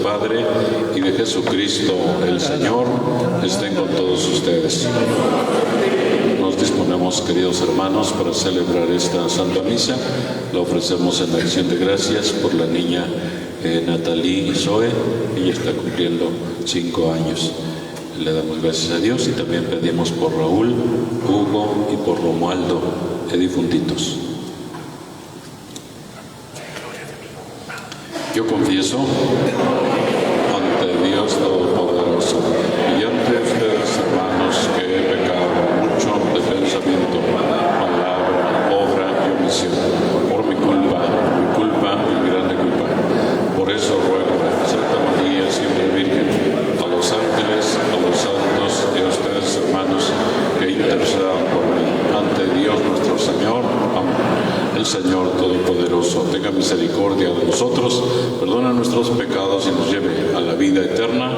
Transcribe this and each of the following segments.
Padre y de Jesucristo el Señor estén con todos ustedes. Nos disponemos, queridos hermanos, para celebrar esta Santa Misa. La ofrecemos en acción de gracias por la niña Natalie Zoe. Ella está cumpliendo 5 años. Le damos gracias a Dios y también pedimos por Raúl, Hugo y por Romualdo, difuntitos. Yo confieso ante Dios Todopoderoso y ante ustedes, hermanos, que he pecado mucho de pensamiento, palabra, obra y omisión, por mi culpa, mi grande culpa. Por eso ruego a Santa María, siempre Virgen, a los ángeles, a los santos y a ustedes, hermanos, que intercedan por mí ante Dios nuestro Señor. Amén. El Señor Todopoderoso tenga misericordia de nosotros, perdona nuestros pecados y nos lleve a la vida eterna.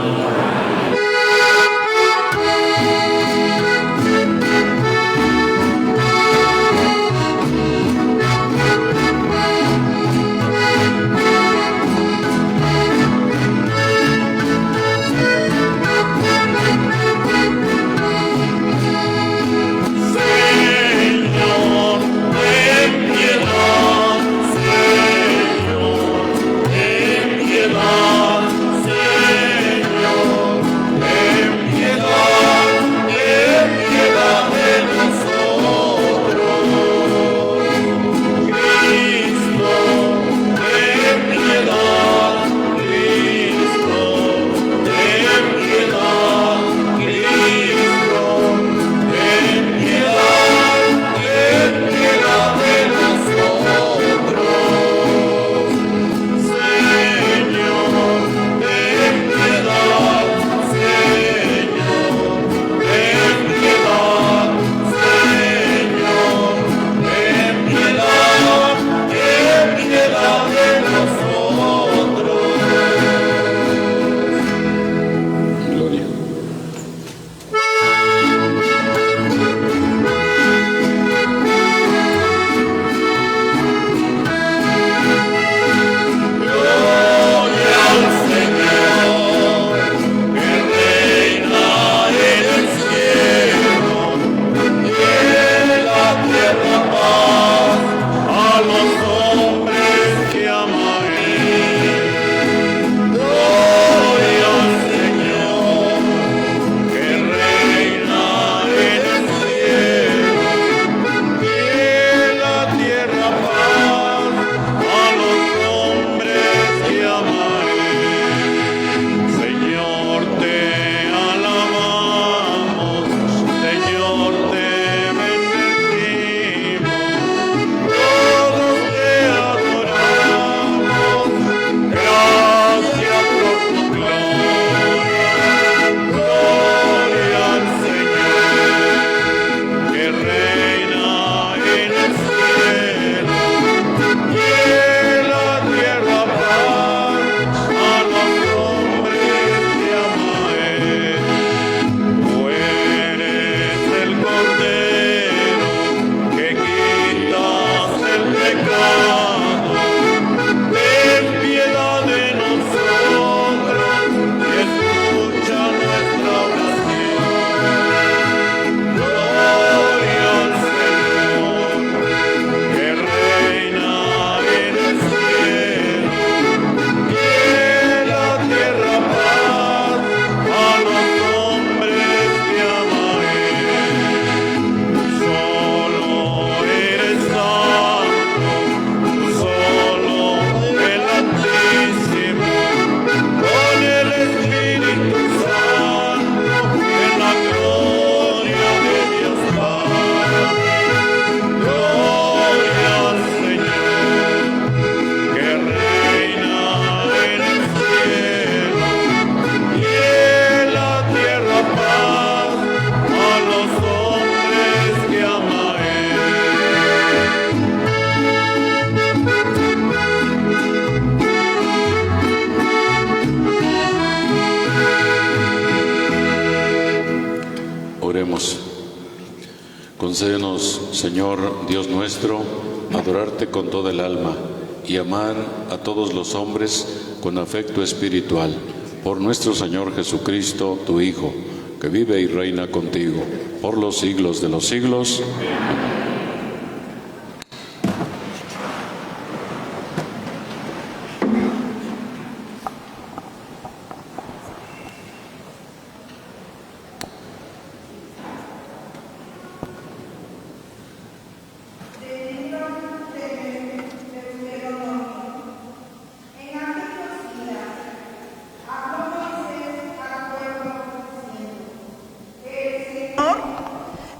Concédenos, Señor Dios nuestro, adorarte con toda el alma y amar a todos los hombres con afecto espiritual, por nuestro Señor Jesucristo, tu Hijo, que vive y reina contigo por los siglos de los siglos. Amén.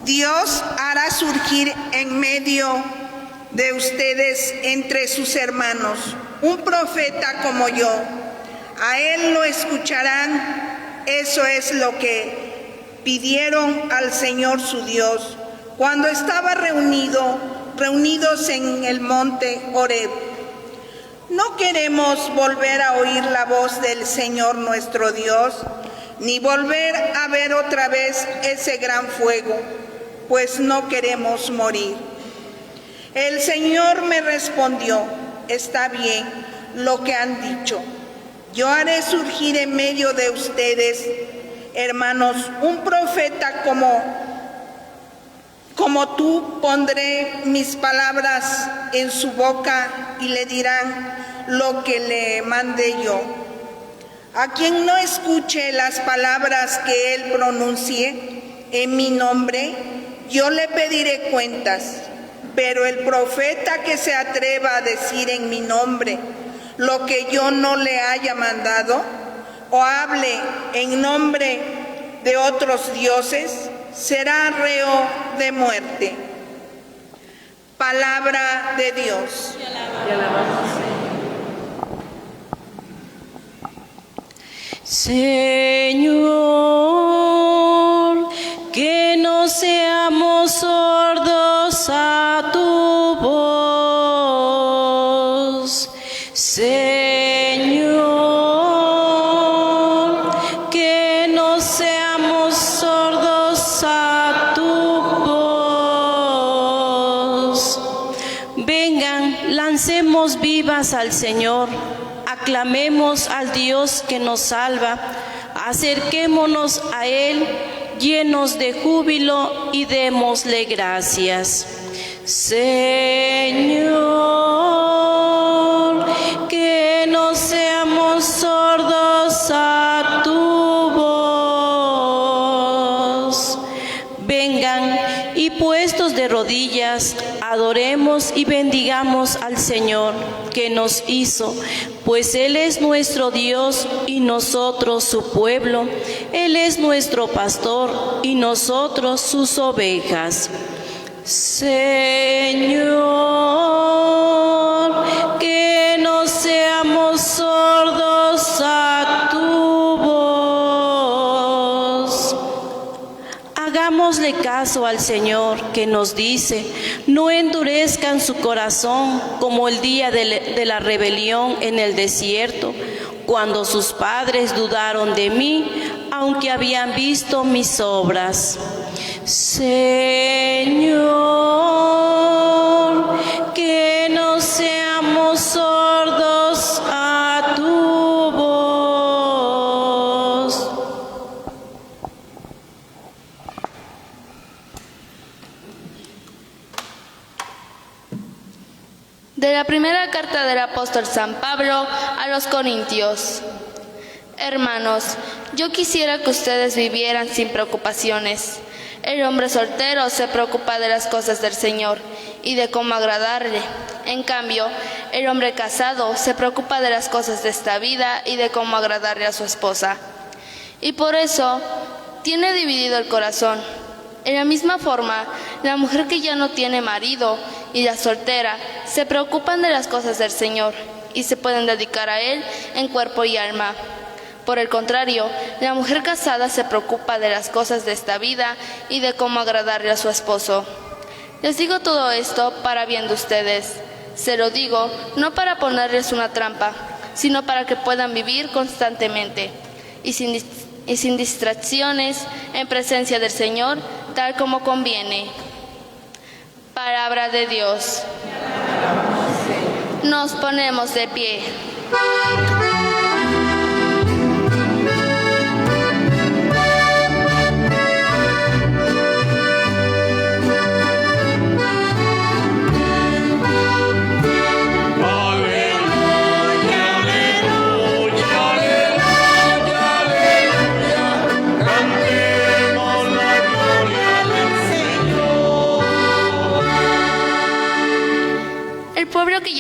Dios hará surgir en medio de ustedes, entre sus hermanos, un profeta como yo. A él lo escucharán. Eso es lo que pidieron al Señor su Dios cuando estaba reunidos en el monte Horeb. No queremos volver a oír la voz del Señor nuestro Dios, ni volver a ver otra vez ese gran fuego, pues no queremos morir. El Señor me respondió: está bien lo que han dicho. Yo haré surgir en medio de ustedes, hermanos, un profeta como tú. Pondré mis palabras en su boca y le dirán lo que le mandé yo. A quien no escuche las palabras que él pronuncie en mi nombre, yo le pediré cuentas. Pero el profeta que se atreva a decir en mi nombre lo que yo no le haya mandado, o hable en nombre de otros dioses, será reo de muerte. Palabra de Dios. Señor, que no seamos sordos a tu voz. Señor, que no seamos sordos a tu voz. Vengan, lancemos vivas al Señor. Aclamemos al Dios que nos salva, acerquémonos a Él llenos de júbilo y démosle gracias. Señor, que no seamos sordos a tu voz. Vengan y puestos de rodillas, adoremos y bendigamos al Señor que nos hizo, pues Él es nuestro Dios y nosotros su pueblo. Él es nuestro pastor y nosotros sus ovejas. Señor, que no seamos sordos a tu voz. Hagámosle caso al Señor que nos dice: no endurezcan su corazón como el día de la rebelión en el desierto, cuando sus padres dudaron de mí, aunque habían visto mis obras. Señor, que no seamos sordos a tu voz. De la primera carta del apóstol San Pablo a los Corintios. Hermanos, yo quisiera que ustedes vivieran sin preocupaciones. El hombre soltero se preocupa de las cosas del Señor y de cómo agradarle. En cambio, el hombre casado se preocupa de las cosas de esta vida y de cómo agradarle a su esposa. Y por eso tiene dividido el corazón. En la misma forma, la mujer que ya no tiene marido y la soltera se preocupan de las cosas del Señor y se pueden dedicar a Él en cuerpo y alma. Por el contrario, la mujer casada se preocupa de las cosas de esta vida y de cómo agradarle a su esposo. Les digo todo esto para bien de ustedes. Se lo digo no para ponerles una trampa, sino para que puedan vivir constantemente y sin distracciones en presencia del Señor, tal como conviene. Palabra de Dios. Nos ponemos de pie.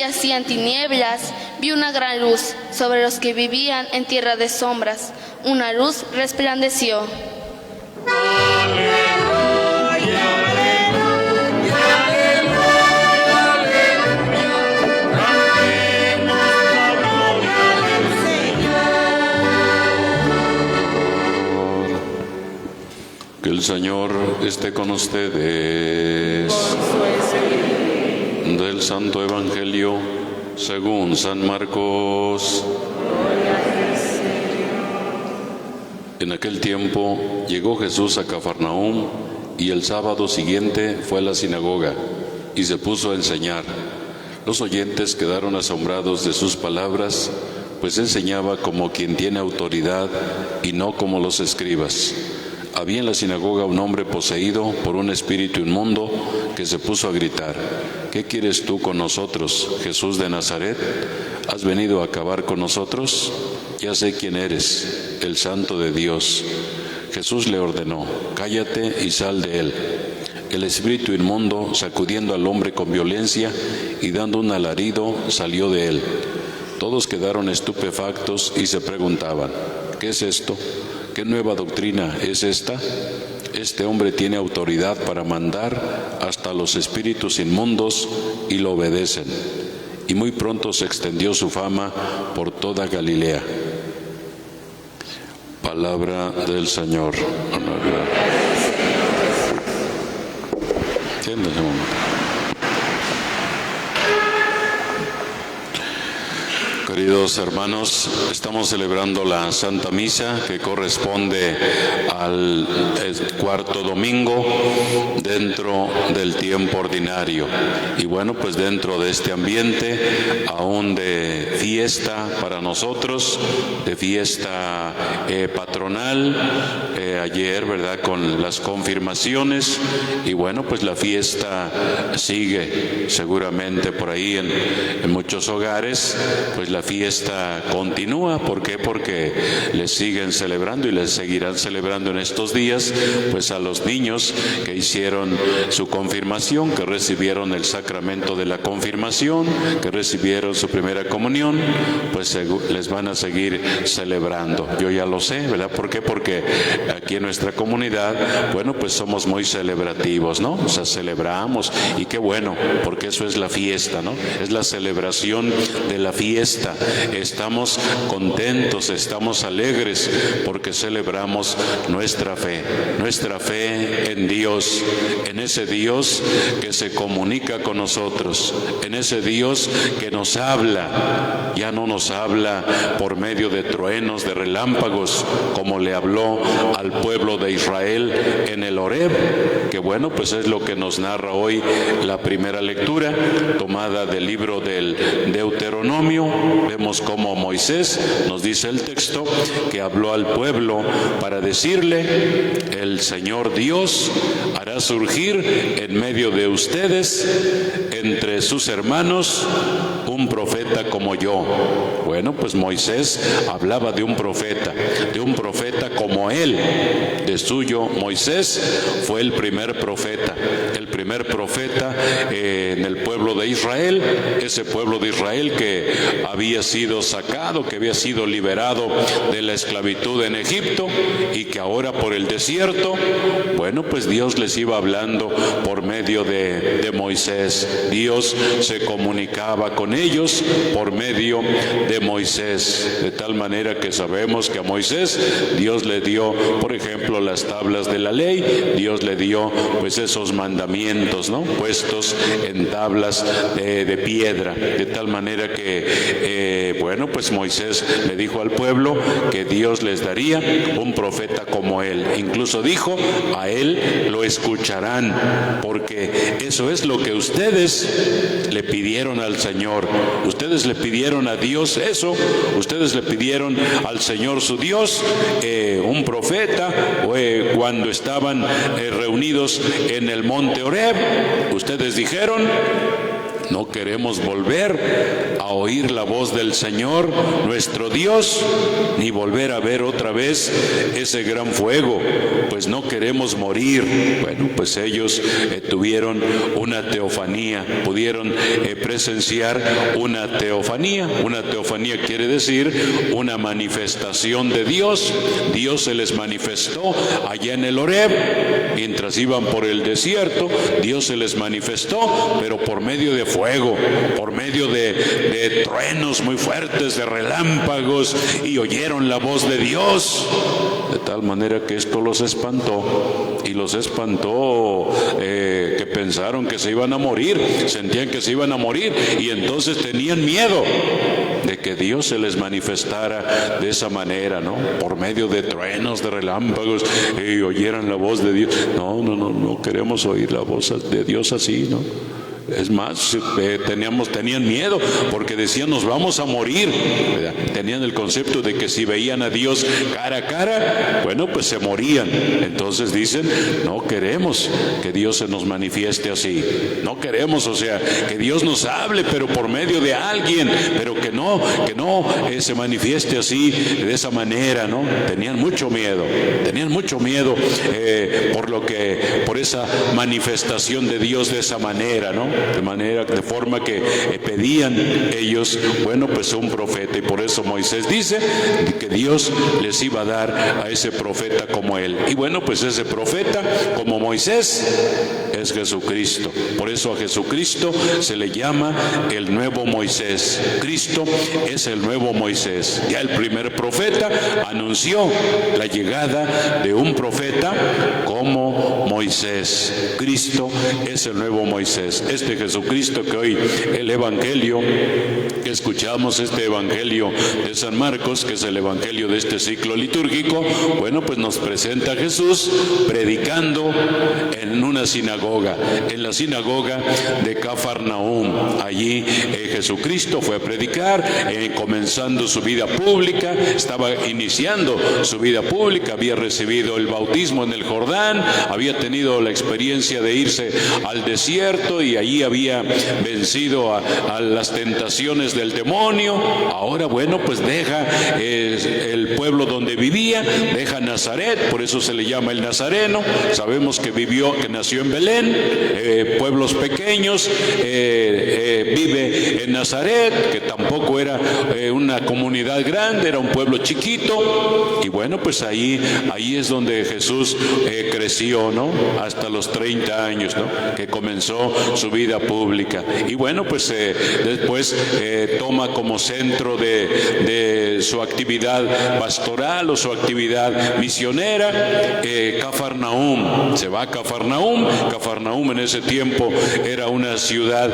yacían tinieblas, vi una gran luz. Sobre los que vivían en tierra de sombras, una luz resplandeció. Que el Señor esté con ustedes. Del Santo Evangelio según San Marcos. En aquel tiempo llegó Jesús a Cafarnaúm y el sábado siguiente fue a la sinagoga y se puso a enseñar. Los oyentes quedaron asombrados de sus palabras, pues enseñaba como quien tiene autoridad y no como los escribas. Había en la sinagoga un hombre poseído por un espíritu inmundo que se puso a gritar: ¿qué quieres tú con nosotros, Jesús de Nazaret? ¿Has venido a acabar con nosotros? Ya sé quién eres, el Santo de Dios. Jesús le ordenó: cállate y sal de él. El espíritu inmundo, sacudiendo al hombre con violencia y dando un alarido, salió de él. Todos quedaron estupefactos y se preguntaban: ¿qué es esto? ¿Qué nueva doctrina es esta? Este hombre tiene autoridad para mandar hasta los espíritus inmundos y lo obedecen. Y muy pronto se extendió su fama por toda Galilea. Palabra del Señor. Siéntese un momento. Queridos hermanos, estamos celebrando la Santa Misa que corresponde al cuarto domingo dentro del tiempo ordinario. Y bueno, pues dentro de este ambiente aún de fiesta para nosotros, de fiesta patronal, ayer, ¿verdad?, con las confirmaciones, y bueno, pues la fiesta sigue seguramente por ahí en muchos hogares, pues la fiesta continúa. ¿Por qué? Porque les siguen celebrando y les seguirán celebrando en estos días, pues a los niños que hicieron su confirmación, que recibieron el sacramento de la confirmación, que recibieron su primera comunión, pues les van a seguir celebrando. Yo ya lo sé, ¿verdad? ¿Por qué? Porque aquí en nuestra comunidad, bueno, pues somos muy celebrativos, ¿no? O sea, celebramos, y qué bueno, porque eso es la fiesta, ¿no? Es la celebración de la fiesta. Estamos contentos, estamos alegres, porque celebramos nuestra fe en Dios, en ese Dios que se comunica con nosotros, en ese Dios que nos habla. Ya no nos habla por medio de truenos, de relámpagos, como le habló al pueblo de Israel en el Horeb, que bueno, pues es lo que nos narra hoy la primera lectura, tomada del libro del Deuteronomio. Vemos cómo Moisés, nos dice el texto, que habló al pueblo para decirle: el Señor Dios hará surgir en medio de ustedes, entre sus hermanos, un profeta como yo. Bueno, pues Moisés hablaba de un profeta como él. De suyo, Moisés fue el primer profeta en el pueblo de Israel, ese pueblo de Israel que había sido sacado, que había sido liberado de la esclavitud en Egipto, y que ahora por el desierto, bueno, pues Dios les iba hablando por medio de Moisés. Dios se comunicaba con ellos por medio de Moisés, de tal manera que sabemos que a Moisés Dios le dio, por ejemplo, las tablas de la ley. Dios le dio pues esos mandamientos, ¿no?, puestos en tablas de piedra, de tal manera que bueno, pues Moisés le dijo al pueblo que Dios les daría un profeta como él. Incluso dijo: a él lo escucharán, porque eso es lo que ustedes le pidieron al Señor. Ustedes le pidieron a Dios eso, ustedes le pidieron al Señor su Dios un profeta, cuando estaban reunidos en el monte Horeb. Ustedes dijeron: No queremos volver a oír la voz del Señor, nuestro Dios, ni volver a ver otra vez ese gran fuego, pues no queremos morir. Bueno, pues ellos tuvieron una teofanía, pudieron presenciar una teofanía. Una teofanía quiere decir una manifestación de Dios. Dios se les manifestó allá en el Horeb, mientras iban por el desierto. Dios se les manifestó, pero por medio de fuego, por medio de truenos muy fuertes, de relámpagos, y oyeron la voz de Dios, de tal manera que esto los espantó, y los espantó que pensaron que se iban a morir, sentían que se iban a morir, y entonces tenían miedo de que Dios se les manifestara de esa manera, ¿no? Por medio de truenos, de relámpagos, y oyeran la voz de Dios. No queremos oír la voz de Dios así, ¿no? Es más, tenían miedo porque decían, nos vamos a morir, ¿verdad? Tenían el concepto de que si veían a Dios cara a cara, bueno, pues se morían. Entonces dicen, no queremos que Dios se nos manifieste así. No queremos, o sea, que Dios nos hable, pero por medio de alguien, pero que no se manifieste así, de esa manera, ¿no? Tenían mucho miedo por esa manifestación de Dios de esa manera, ¿no? De forma que pedían ellos, bueno, pues un profeta, y por eso Moisés dice que Dios les iba a dar a ese profeta como él. Y bueno, pues ese profeta como Moisés es Jesucristo. Por eso a Jesucristo se le llama el nuevo Moisés. Cristo es el nuevo Moisés. Ya el primer profeta anunció la llegada de un profeta como Moisés. Cristo es el nuevo Moisés. Este Jesucristo que hoy el Evangelio que escuchamos, este Evangelio de San Marcos, que es el Evangelio de este ciclo litúrgico, bueno, pues nos presenta a Jesús predicando en una sinagoga, en la sinagoga de Cafarnaúm. Allí Jesucristo fue a predicar, comenzando su vida pública, estaba iniciando su vida pública, había recibido el bautismo en el Jordán, había tenido la experiencia de irse al desierto y allí había vencido a las tentaciones del demonio. Ahora, bueno, pues deja el pueblo donde vivía, deja Nazaret, por eso se le llama el Nazareno. Sabemos que nació en Belén, pueblos pequeños, vive en Nazaret, que tampoco era una comunidad grande, era un pueblo chiquito, y bueno, pues ahí es donde Jesús creció, ¿no? Hasta los 30 años, ¿no? Que comenzó su vida pública. Y bueno, pues después toma como centro de su actividad pastoral o su actividad misionera Cafarnaúm. Se va a Cafarnaúm. Cafarnaúm en ese tiempo era una ciudad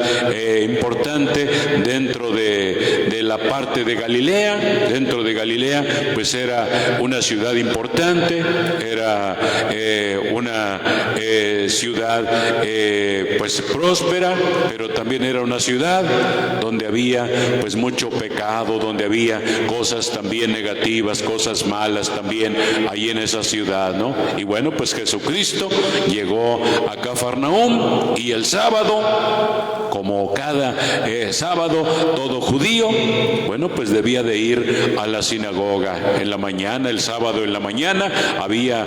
importante dentro de la parte de Galilea. Dentro de Galilea pues era una ciudad importante, era una ciudad pues próspera, pero también era una ciudad donde había pues mucho pecado, donde había cosas también negativas, cosas malas también ahí en esa ciudad, ¿no? Y bueno, pues Jesucristo llegó a Cafarnaúm, y el sábado, como cada sábado, todo judío, bueno, pues debía de ir a la sinagoga en la mañana. El sábado en la mañana había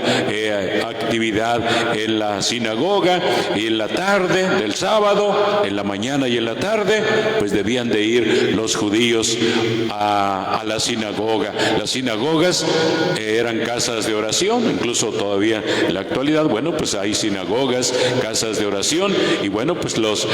actividad en la sinagoga, y en la tarde del sábado, en la mañana y en la tarde, pues debían de ir los judíos a la sinagoga. Las sinagogas eran casas de oración, incluso todavía en la actualidad, bueno, pues hay sinagogas, casas de oración, y bueno, pues los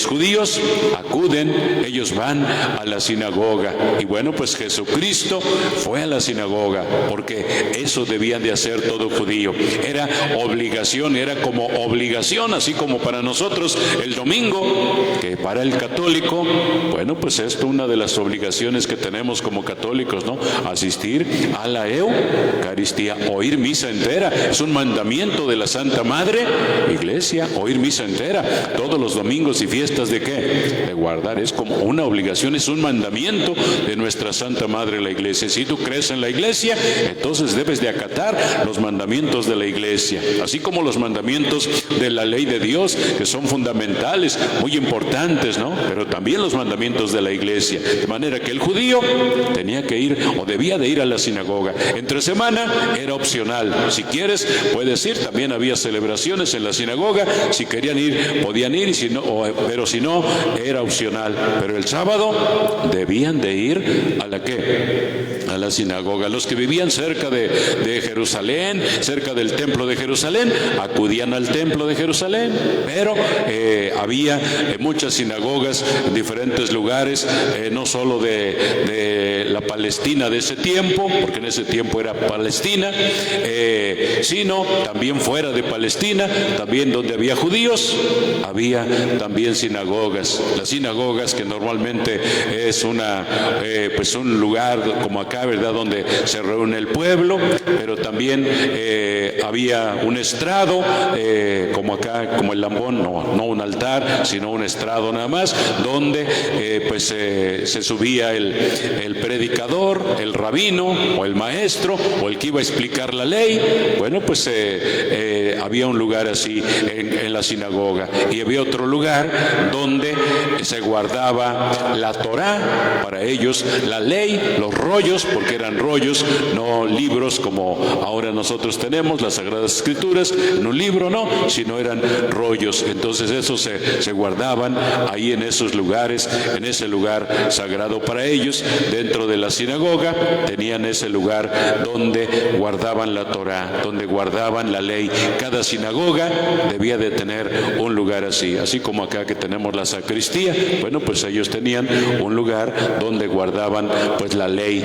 judíos acuden, ellos van a la sinagoga. Y bueno, pues Jesucristo fue a la sinagoga, porque eso debían de hacer todo judío. Era obligación, era como obligación, así como para nosotros el domingo, que para el católico, bueno, pues esto es una de las obligaciones que tenemos como católicos, ¿no? Asistir a la Eucaristía, oír misa entera. Es un mandamiento de la Santa Madre Iglesia, oír misa entera. Todos los domingos y fiestas fiestas ¿de qué? De guardar. Es como una obligación, es un mandamiento de nuestra Santa Madre la Iglesia. Si tú crees en la Iglesia, entonces debes de acatar los mandamientos de la Iglesia, así como los mandamientos de la ley de Dios, que son fundamentales, muy importantes, ¿no? Pero también los mandamientos de la Iglesia. De manera que el judío tenía que ir o debía de ir a la sinagoga. Entre semana era opcional. Si quieres, puedes ir. También había celebraciones en la sinagoga. Si querían ir, podían ir, y si no, pero si no, era opcional. Pero el sábado debían de ir a la ¿qué? A la sinagoga. Los que vivían cerca de Jerusalén, cerca del templo de Jerusalén, acudían al templo de Jerusalén. Pero había muchas sinagogas en diferentes lugares, no solo de la Palestina de ese tiempo, porque en ese tiempo era Palestina, sino también fuera de Palestina, también donde había judíos, había también sinagogas. Las sinagogas, que normalmente es pues un lugar como acá, ¿verdad?, donde se reúne el pueblo, pero también había un estrado, como acá, como el Lambón, no un altar, sino un estrado nada más, donde pues se subía el predicador, el rabino o el maestro o el que iba a explicar la ley. Bueno, pues había un lugar así en la sinagoga, y había otro lugar donde se guardaba la Torá, para ellos la ley, los rollos, porque eran rollos, no libros como ahora nosotros tenemos las Sagradas Escrituras en un libro, no, sino eran rollos. Entonces esos se guardaban ahí en esos lugares, en ese lugar sagrado para ellos. Dentro de la sinagoga tenían ese lugar donde guardaban la Torá, donde guardaban la ley. Cada sinagoga debía de tener un lugar así como acá que tenemos la sacristía. Bueno, pues ellos tenían un lugar donde guardaban pues la ley,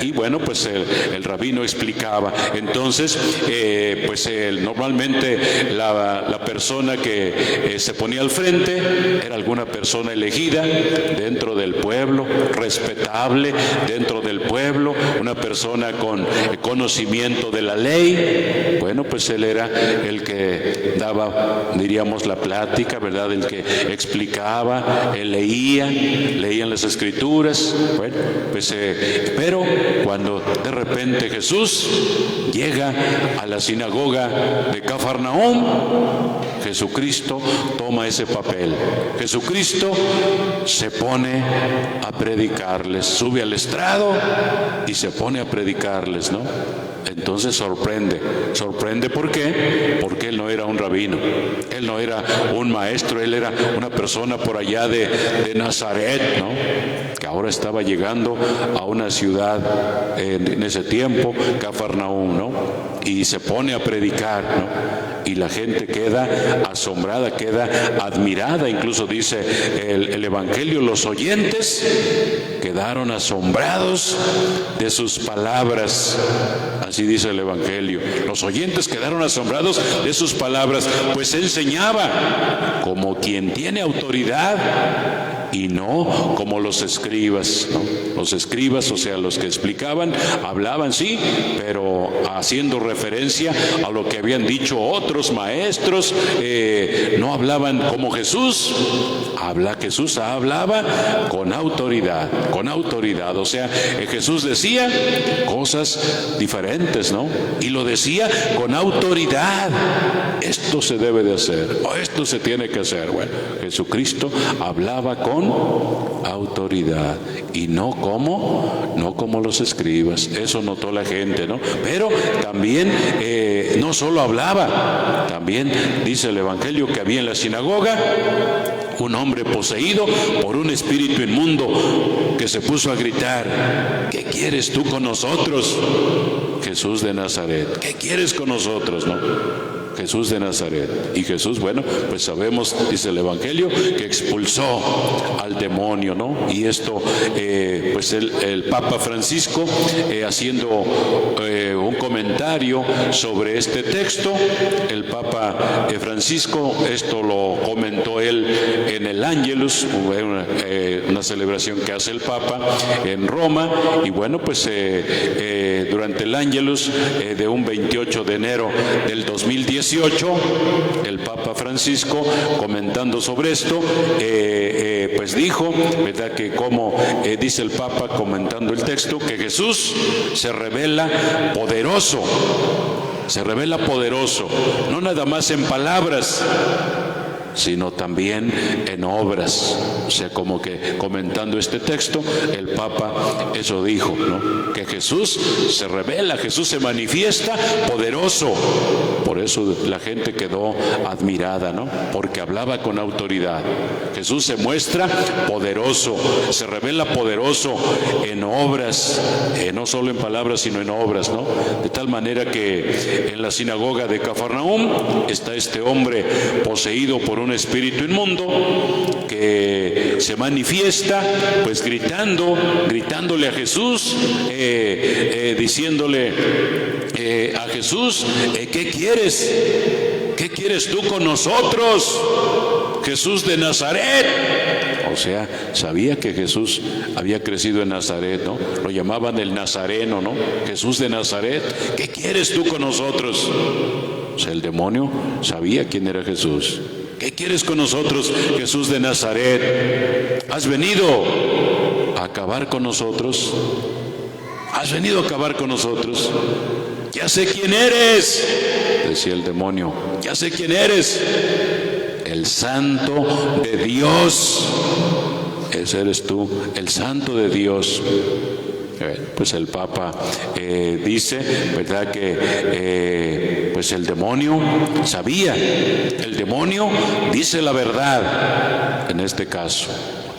y bueno, pues el rabino explicaba. Entonces pues normalmente la persona que se ponía al frente era alguna persona elegida dentro del pueblo, respetable dentro del pueblo, una persona con conocimiento de la ley. Bueno, pues él era el que daba, diríamos, la plática, ¿verdad?, el que explicaba, él leían las Escrituras. Bueno, pues pero cuando de repente Jesús llega a la sinagoga de Cafarnaúm, Jesucristo toma ese papel. Jesucristo se pone a predicarles, sube al estrado y se pone a predicarles, ¿no? Entonces sorprende. ¿Por qué? Porque él no era un rabino, él no era un maestro, él era una persona por allá de Nazaret, ¿no?, que ahora estaba llegando a una ciudad en ese tiempo, Cafarnaúm, ¿no?, y se pone a predicar, ¿no? Y la gente queda asombrada, queda admirada. Incluso dice el Evangelio, los oyentes quedaron asombrados de sus palabras. Así dice el Evangelio. Los oyentes quedaron asombrados de sus palabras, pues enseñaba como quien tiene autoridad y no como los escribas, ¿no? Los escribas, o sea, los que explicaban, hablaban, sí, pero haciendo referencia a lo que habían dicho otros maestros. No hablaban como Jesús. Jesús hablaba con autoridad, o sea, Jesús decía cosas diferentes, ¿no? Y lo decía con autoridad. Esto se debe de hacer, o esto se tiene que hacer. Bueno, Jesucristo hablaba con autoridad y no como los escribas. Eso notó la gente, ¿no? Pero también no solo hablaba, también dice el Evangelio que había en la sinagoga un hombre poseído por un espíritu inmundo que se puso a gritar: ¿qué quieres tú con nosotros, Jesús de Nazaret? ¿Qué quieres con nosotros, no? Jesús de Nazaret. Y Jesús, bueno, pues sabemos, dice el Evangelio, que expulsó al demonio, ¿no? Y esto, pues el Papa Francisco, haciendo un comentario sobre este texto, el Papa Francisco, esto lo comentó él en el Ángelus, una celebración que hace el Papa en Roma, y bueno, pues durante durante el Ángelus de un 28 de enero del 2018, el Papa Francisco, comentando sobre esto, pues dijo, ¿verdad?, que como dice el Papa comentando el texto, que Jesús se revela poderoso, no nada más en palabras, sino también en obras. O sea, como que comentando este texto, el Papa eso dijo, ¿no? Que Jesús se revela, Jesús se manifiesta poderoso. Por eso la gente quedó admirada, ¿no? Porque hablaba con autoridad. Jesús se muestra poderoso, se revela poderoso en obras, no solo en palabras, sino en obras, ¿no? De tal manera que en la sinagoga de Cafarnaúm está este hombre poseído por un espíritu inmundo que se manifiesta pues gritándole a Jesús, diciéndole a Jesús, ¿qué quieres? ¿Qué quieres tú con nosotros, Jesús de Nazaret? O sea, sabía que Jesús había crecido en Nazaret, ¿no? Lo llamaban el Nazareno, ¿no? Jesús de Nazaret, ¿qué quieres tú con nosotros? O sea, el demonio sabía quién era Jesús. ¿Qué quieres con nosotros, Jesús de Nazaret? ¿Has venido a acabar con nosotros? ¿Has venido a acabar con nosotros? Ya sé quién eres, decía el demonio. Ya sé quién eres. El Santo de Dios. Ese eres tú, el Santo de Dios. Pues el Papa dice, ¿verdad?, que pues el demonio sabía, el demonio dice la verdad en este caso.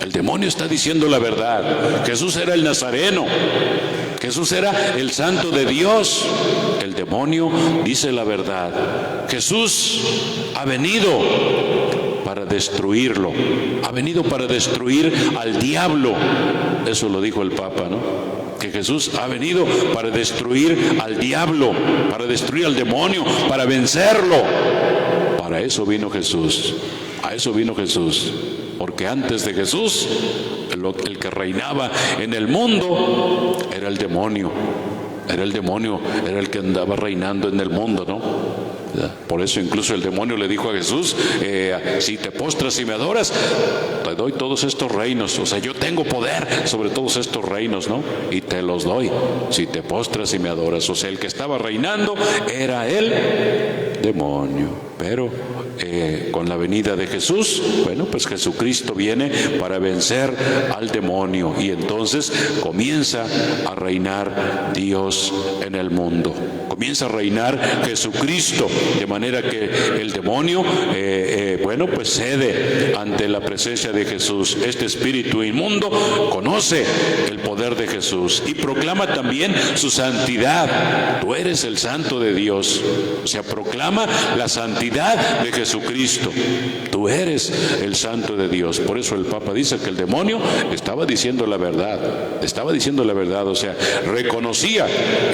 El demonio está diciendo la verdad. Jesús era el Nazareno, Jesús era el Santo de Dios. El demonio dice la verdad. Jesús ha venido para destruirlo, ha venido para destruir al diablo. Eso lo dijo el Papa, ¿no? Que Jesús ha venido para destruir al diablo, para destruir al demonio, para vencerlo. Para eso vino Jesús, a eso vino Jesús. Porque antes de Jesús, el que reinaba en el mundo era el demonio. Era el que andaba reinando en el mundo, ¿no? Por eso incluso el demonio le dijo a Jesús, si te postras y me adoras, te doy todos estos reinos. O sea, yo tengo poder sobre todos estos reinos, ¿no? Y te los doy si te postras y me adoras. O sea, el que estaba reinando era el demonio. Pero con la venida de Jesús, bueno, pues Jesucristo viene para vencer al demonio. Y entonces comienza a reinar Dios en el mundo. Comienza a reinar Jesucristo, de manera que el demonio, bueno, pues cede ante la presencia de Jesús. Este espíritu inmundo conoce el poder de Jesús y proclama también su santidad. Tú eres el Santo de Dios. O sea, proclama la santidad de Jesucristo. Tú eres el Santo de Dios. Por eso el Papa dice que el demonio estaba diciendo la verdad. Estaba diciendo la verdad, o sea, reconocía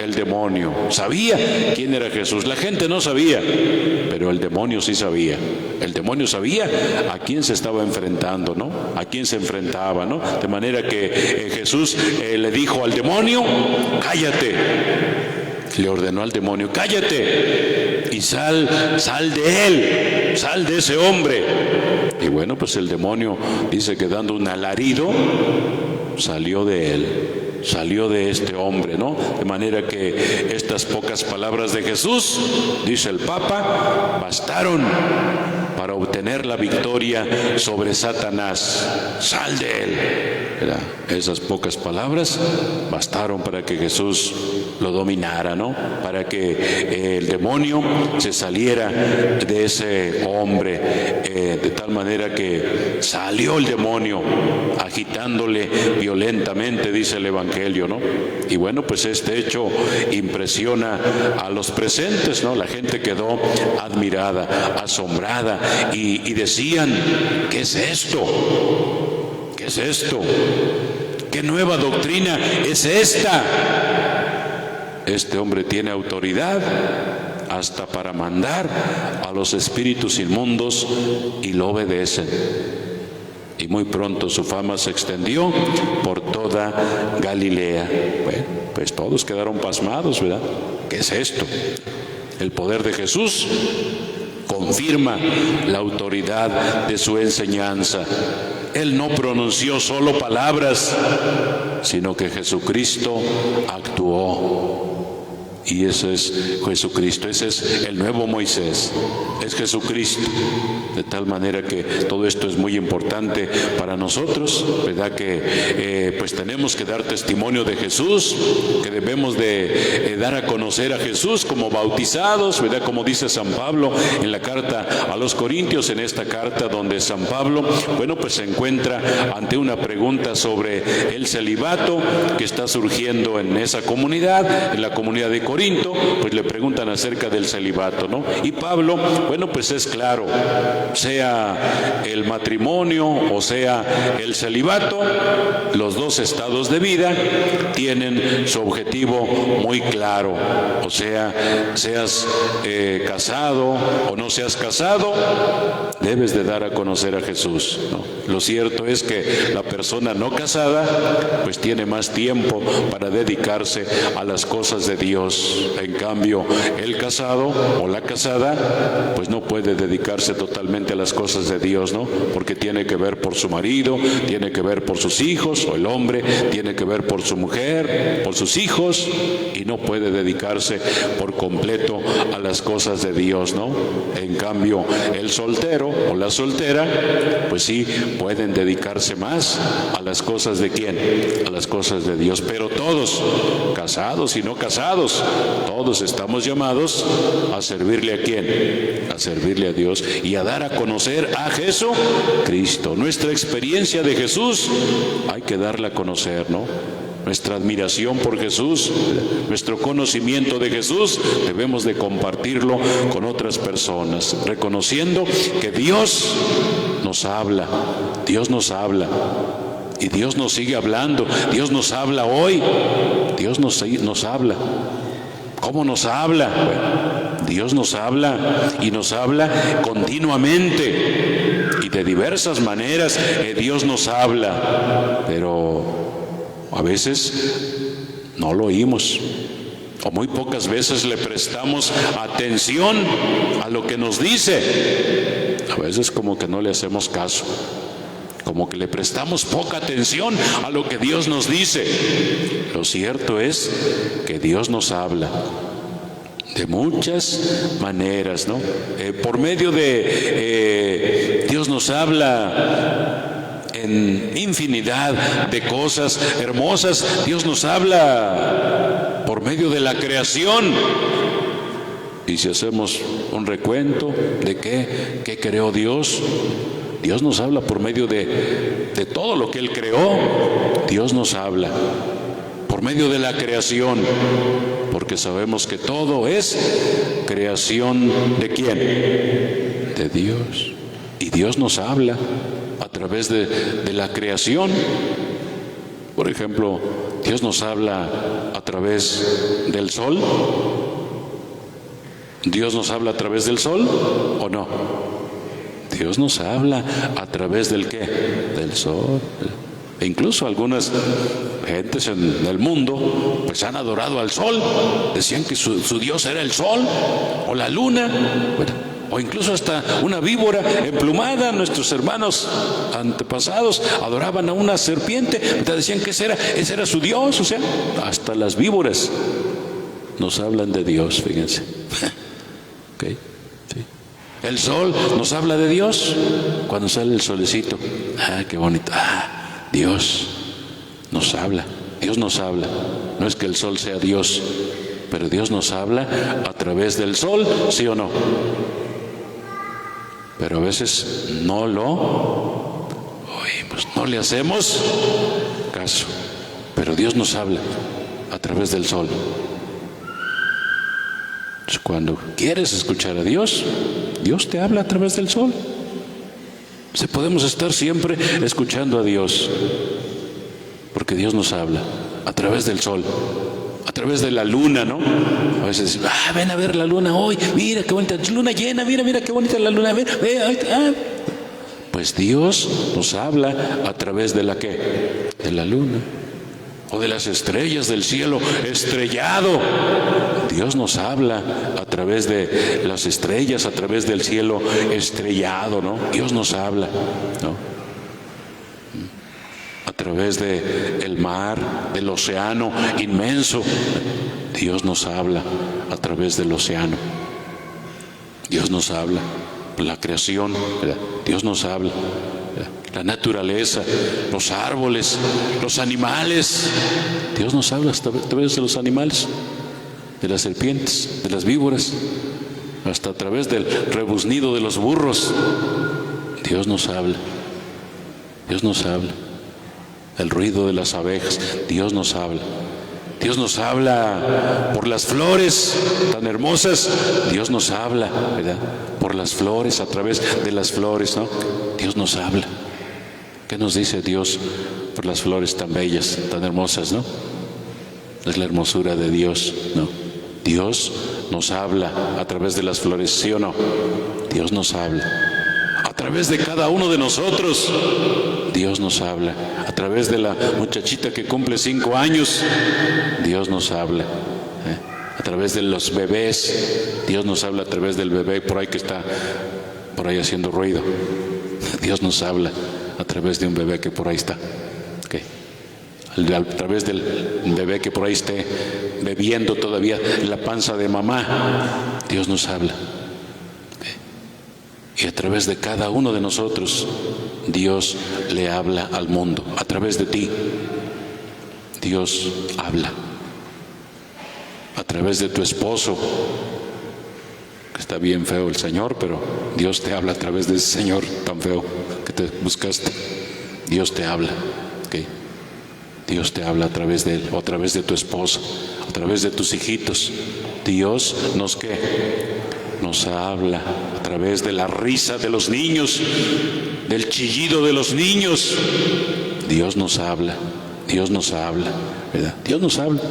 el demonio. Sabía quién era Jesús. La gente no sabía, pero el demonio sí sabía. El demonio sabía a quién se estaba enfrentando, ¿no? A quién se enfrentaba, ¿no? De manera que Jesús le dijo al demonio, cállate. Le ordenó al demonio, cállate y sal de él, sal de ese hombre. Y bueno, pues el demonio dice que dando un alarido salió de él, salió de este hombre, ¿no? De manera que estas pocas palabras de Jesús, dice el Papa, bastaron para obtener la victoria sobre Satanás. Sal de él. ¿Verdad? Esas pocas palabras bastaron para que Jesús lo dominara, ¿no? Para que el demonio se saliera de ese hombre, de tal manera que salió el demonio agitándole violentamente, dice el Evangelio, ¿no? Y bueno, pues este hecho impresiona a los presentes, ¿no? La gente quedó admirada, asombrada y decían, ¿qué es esto? ¿Qué es esto? ¿Qué nueva doctrina es esta? Este hombre tiene autoridad hasta para mandar a los espíritus inmundos y lo obedecen. Y muy pronto su fama se extendió por toda Galilea. Bueno, Pues todos quedaron pasmados, ¿verdad? ¿Qué es esto? El poder de Jesús confirma la autoridad de su enseñanza. Él no pronunció solo palabras, sino que Jesucristo actuó. Y ese es Jesucristo, ese es el nuevo Moisés, es Jesucristo. De tal manera que todo esto es muy importante para nosotros, ¿verdad? Que pues tenemos que dar testimonio de Jesús, que debemos de dar a conocer a Jesús como bautizados, ¿verdad? Como dice San Pablo en la carta a los Corintios, en esta carta donde San Pablo, bueno, pues se encuentra ante una pregunta sobre el celibato que está surgiendo en esa comunidad, en la comunidad de Corinto, pues le preguntan acerca del celibato, ¿no? Y Pablo, bueno, pues es claro, sea el matrimonio o sea el celibato, los dos estados de vida tienen su objetivo muy claro. O sea, seas casado o no seas casado, debes de dar a conocer a Jesús, ¿no? Lo cierto es que la persona no casada pues tiene más tiempo para dedicarse a las cosas de Dios. En cambio, el casado o la casada pues no puede dedicarse totalmente a las cosas de Dios, ¿no? Porque tiene que ver por su marido, tiene que ver por sus hijos, o el hombre tiene que ver por su mujer, por sus hijos, y no puede dedicarse por completo a las cosas de Dios, ¿no? En cambio, el soltero o la soltera pues sí pueden dedicarse más a las cosas de ¿quién? A las cosas de Dios. Pero todos, casados y no casados, todos estamos llamados a servirle a ¿quién? A servirle a Dios y a dar a conocer a Jesucristo. Nuestra experiencia de Jesús hay que darla a conocer, ¿no? Nuestra admiración por Jesús, nuestro conocimiento de Jesús, debemos de compartirlo con otras personas, reconociendo que Dios nos habla, Dios nos habla. Y Dios nos sigue hablando, Dios nos habla hoy, Dios nos habla. ¿Cómo nos habla? Bueno, Dios nos habla y nos habla continuamente y de diversas maneras. Dios nos habla, pero a veces no lo oímos, o muy pocas veces le prestamos atención a lo que nos dice. A veces como que no le hacemos caso, como que le prestamos poca atención a lo que Dios nos dice. Lo cierto es que Dios nos habla de muchas maneras, ¿no? Por medio de Dios nos habla en infinidad de cosas hermosas. Dios nos habla por medio de la creación. Y si hacemos un recuento de qué creó Dios, Dios nos habla por medio de todo lo que Él creó. Dios nos habla por medio de la creación, porque sabemos que todo es creación ¿de quién? De Dios. Y Dios nos habla a través de la creación. Por ejemplo, Dios nos habla a través del sol. ¿Dios nos habla a través del sol o no? Dios nos habla a través del ¿qué? Del sol. E incluso algunas gentes en el mundo pues han adorado al sol. Decían que su Dios era el sol o la luna, bueno, o incluso hasta una víbora emplumada. Nuestros hermanos antepasados adoraban a una serpiente, decían que ese era su Dios. O sea, hasta las víboras nos hablan de Dios, fíjense. Okay. Sí. El sol nos habla de Dios cuando sale el solecito. Ah, qué bonito. Ah, Dios nos habla. Dios nos habla. No es que el sol sea Dios, pero Dios nos habla a través del sol, ¿sí o no? Pero a veces no lo oímos, no le hacemos caso. Pero Dios nos habla a través del sol. Cuando quieres escuchar a Dios, Dios te habla a través del sol. Podemos estar siempre escuchando a Dios, porque Dios nos habla a través del sol, a través de la luna, ¿no? A veces decimos, ven a ver la luna hoy, mira qué bonita luna llena, mira qué bonita la luna, Pues Dios nos habla a través de la ¿qué? De la luna. o de las estrellas del cielo estrellado. Dios nos habla a través de las estrellas, a través del cielo estrellado, ¿no? Dios nos habla, ¿no? A través del mar, del océano inmenso. Dios nos habla a través del océano. Dios nos habla. La creación, ¿verdad? Dios nos habla. ¿Verdad? La naturaleza, los árboles, los animales. Dios nos habla a través de los animales, de las serpientes, de las víboras, hasta a través del rebuznido de los burros. Dios nos habla. Dios nos habla. El ruido de las abejas. Dios nos habla. Dios nos habla por las flores tan hermosas. Dios nos habla, ¿verdad? Por las flores, a través de las flores, ¿no? Dios nos habla. ¿Qué nos dice Dios por las flores tan bellas, tan hermosas, no? Es la hermosura de Dios, ¿no? Dios nos habla a través de las flores, ¿sí o no? Dios nos habla. A través de cada uno de nosotros, Dios nos habla. A través de la muchachita que cumple 5 años, Dios nos habla. A través de los bebés, Dios nos habla a través del bebé por ahí que está por ahí haciendo ruido. Dios nos habla a través de un bebé que por ahí está. Okay. A través del bebé que por ahí esté bebiendo todavía en la panza de mamá, Dios nos habla. Y a través de cada uno de nosotros, Dios le habla al mundo. A través de ti, Dios habla. A través de tu esposo, que está bien feo el Señor, pero Dios te habla a través de ese Señor tan feo que te buscaste. Dios te habla. ¿Okay? Dios te habla a través de él, o a través de tu esposa, a través de tus hijitos. Dios nos nos habla a través de la risa de los niños, del chillido de los niños. Dios nos habla, Dios nos habla, ¿verdad? Dios nos habla.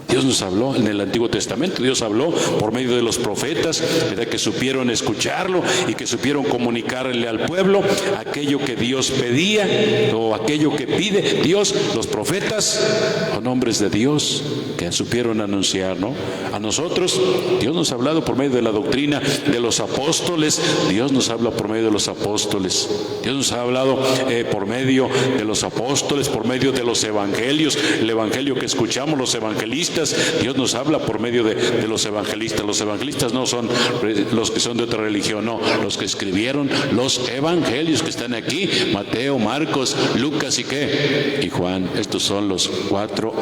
Dios nos habló en el Antiguo Testamento. Dios habló por medio de los profetas, ¿verdad? Que supieron escucharlo y que supieron comunicarle al pueblo aquello que Dios pedía o aquello que pide Dios. Los profetas son hombres de Dios que supieron anunciar, ¿no? A nosotros Dios nos ha hablado por medio de la doctrina de los apóstoles. Dios nos habla por medio de los apóstoles. Dios nos ha hablado por medio de los apóstoles, por medio de los evangelios, el evangelio que escuchamos, los evangelistas. Dios nos habla por medio de los evangelistas. Los evangelistas no son los que son de otra religión, no, los que escribieron los evangelios que están aquí: Mateo, Marcos, Lucas y Juan. Estos son los 4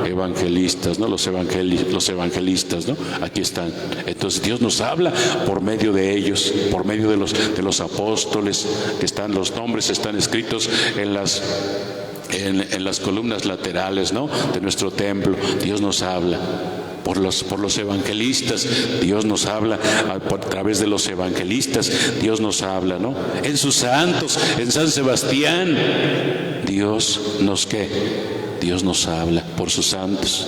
evangelistas, ¿no? Los evangelistas, ¿no? Aquí están. Entonces Dios nos habla por medio de ellos, por medio de los apóstoles, que están, los nombres están escritos en las columnas laterales, ¿no? De nuestro templo. Dios nos habla por los evangelistas. Dios nos habla a través de los evangelistas. Dios nos habla, ¿no? En sus santos, en San Sebastián, Dios nos habla por sus santos,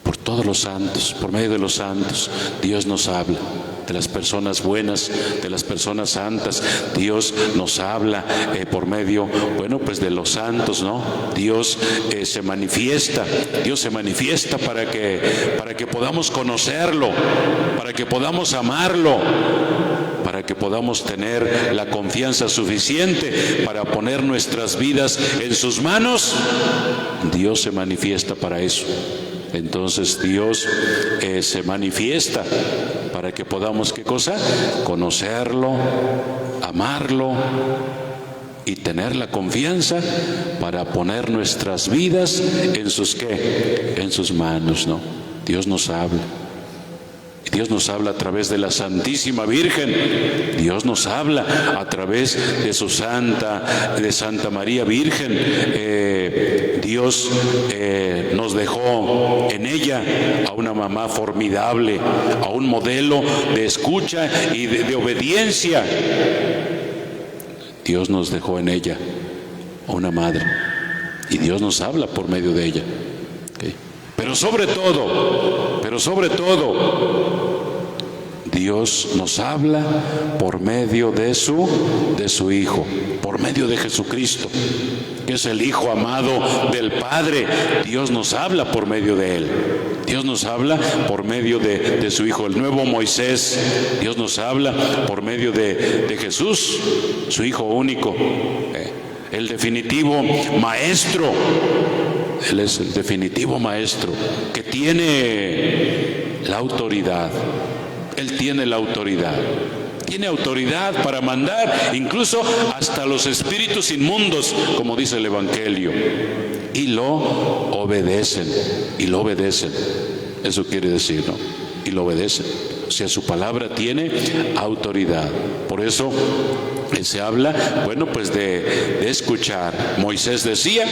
por todos los santos, por medio de los santos. Dios nos habla. De las personas buenas, de las personas santas. Dios nos habla por medio, pues de los santos, ¿no? Dios se manifiesta para que podamos conocerlo, para que podamos amarlo, para que podamos tener la confianza suficiente para poner nuestras vidas en sus manos. Dios se manifiesta para eso. Entonces Dios se manifiesta para que podamos, ¿qué cosa? Conocerlo, amarlo y tener la confianza para poner nuestras vidas en sus ¿qué? En sus manos, ¿no? Dios nos habla. Dios nos habla a través de la Santísima Virgen. Dios nos habla a través de Santa María Virgen. Dios nos dejó en ella a una mamá formidable, a un modelo de escucha y de obediencia. Dios nos dejó en ella a una madre, y Dios nos habla por medio de ella. ¿Okay? Pero sobre todo, Dios nos habla por medio de su Hijo, por medio de Jesucristo, que es el Hijo amado del Padre. Dios nos habla por medio de Él. Dios nos habla por medio de su Hijo, el nuevo Moisés. Dios nos habla por medio de Jesús, su Hijo único, el definitivo Maestro. Él es el definitivo Maestro que tiene la autoridad. Él tiene la autoridad. Tiene autoridad para mandar incluso hasta los espíritus inmundos, como dice el Evangelio. Y lo obedecen. Y lo obedecen. Eso quiere decir, ¿no? Y lo obedecen. O sea, su palabra tiene autoridad. Por eso se habla, bueno, pues de escuchar. Moisés decía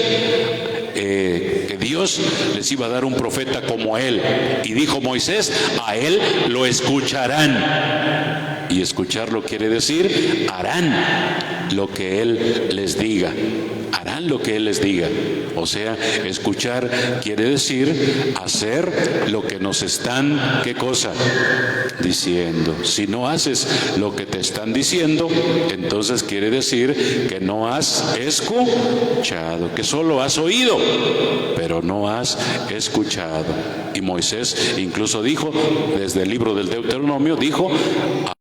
que Dios les iba a dar un profeta como él. Y dijo Moisés, a él lo escucharán. Y escucharlo quiere decir, harán lo que él les diga. Harán lo que él les diga. O sea, escuchar quiere decir hacer lo que nos están, ¿qué cosa? Diciendo. Si no haces lo que te están diciendo, entonces quiere decir que no has escuchado, que solo has oído, pero no has escuchado. Y Moisés incluso dijo, desde el libro del Deuteronomio, dijo,